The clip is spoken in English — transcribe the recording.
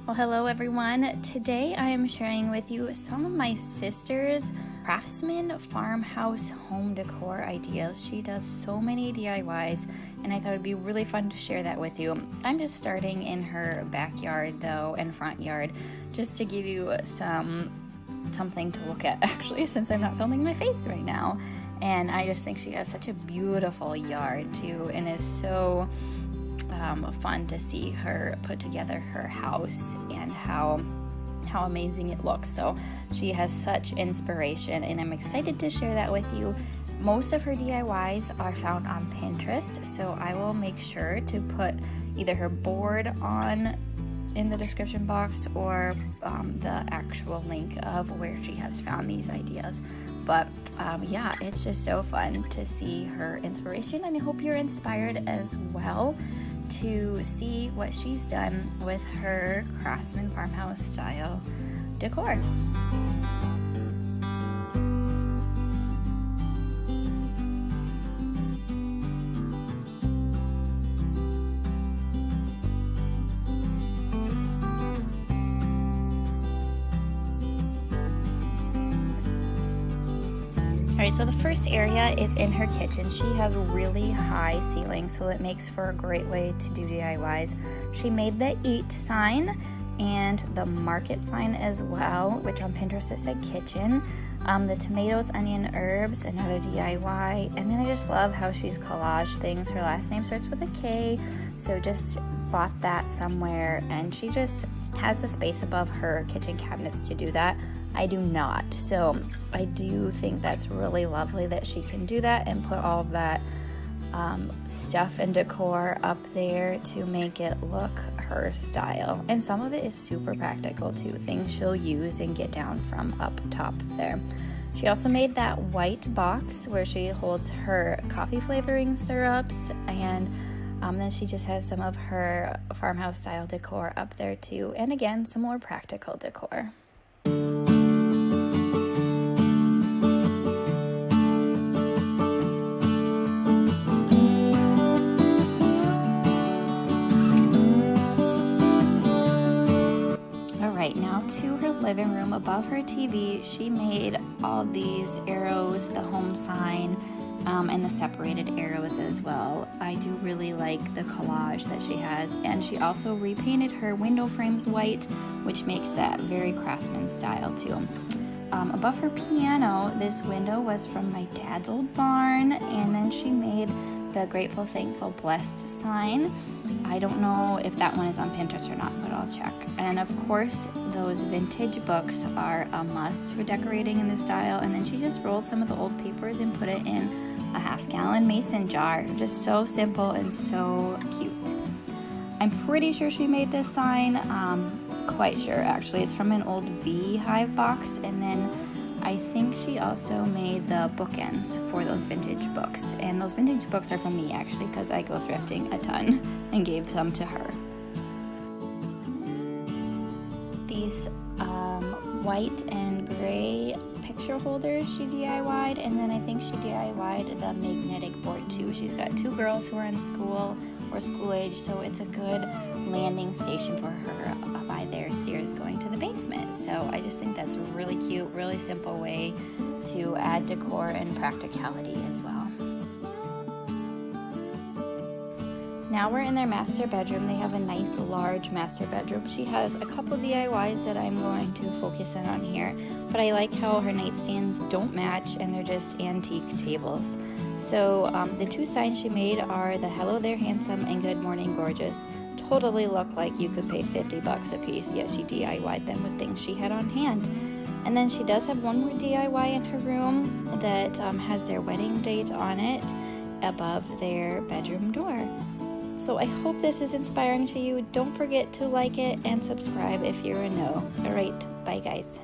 Well, hello everyone. Today I am sharing with you some of my sister's Craftsman farmhouse home decor ideas. She does so many DIYs and I thought it'd be really fun to share that with you. I'm just starting in her backyard though and front yard just to give you something to look at actually, since I'm not filming my face right now. And I just think she has such a beautiful yard too, and is so fun to see her put together her house and how amazing it looks. So she has such inspiration and I'm excited to share that with you. Most of her DIYs are found on Pinterest, so I will make sure to put either her board on in the description box or the actual link of where she has found these ideas. But yeah, it's just so fun to see her inspiration, and I hope you're inspired as well to see what she's done with her Craftsman farmhouse style decor. Alright, so the first area is in her kitchen. She has really high ceilings, so it makes for a great way to do DIYs. She made the eat sign and the market sign as well, which on Pinterest it said kitchen. The tomatoes, onion, herbs, another DIY. And then I just love how she's collaged things. Her last name starts with a K, so just bought that somewhere, and she just has the space above her kitchen cabinets to do that. I do not, so I do think that's really lovely that she can do that and put all of that stuff and decor up there to make it look her style. And some of it is super practical too, things she'll use and get down from up top there. She also made that white box where she holds her coffee flavoring syrups, and then she just has some of her farmhouse style decor up there too, and again some more practical decor. Now to her living room. Above her TV, she made all these arrows, the home sign, and the separated arrows as well. I do really like the collage that she has, and she also repainted her window frames white, which makes that very Craftsman style too. Above her piano, this window was from my dad's old barn, and then she made the grateful, thankful, blessed sign. I don't know if that one is on Pinterest or not, but I'll check. And of course, those vintage books are a must for decorating in this style. And then she just rolled some of the old papers and put it in a half-gallon mason jar. Just so simple and so cute. I'm pretty sure she made this sign. Quite sure, actually. It's from an old beehive box, and then I think she also made the bookends for those vintage books. And those vintage books are from me, actually, because I go thrifting a ton and gave some to her. These white and gray picture holders she DIY'd, and then I think she DIY'd the magnetic board too. She's got two girls who are in school or school age, so it's a good landing station for her by their stairs going to the basement. So I just think that's a really cute, really simple way to add decor and practicality as well. Now we're in their master bedroom. They have a nice large master bedroom. She has a couple DIYs that I'm going to focus in on here, but I like how her nightstands don't match and they're just antique tables. So the two signs she made are the Hello There Handsome and Good Morning Gorgeous. Totally look like you could pay $50 a piece, yet she DIY'd them with things she had on hand. And then she does have one more DIY in her room that has their wedding date on it above their bedroom door. So I hope this is inspiring to you. Don't forget to like it and subscribe if you're a no. Alright, bye guys.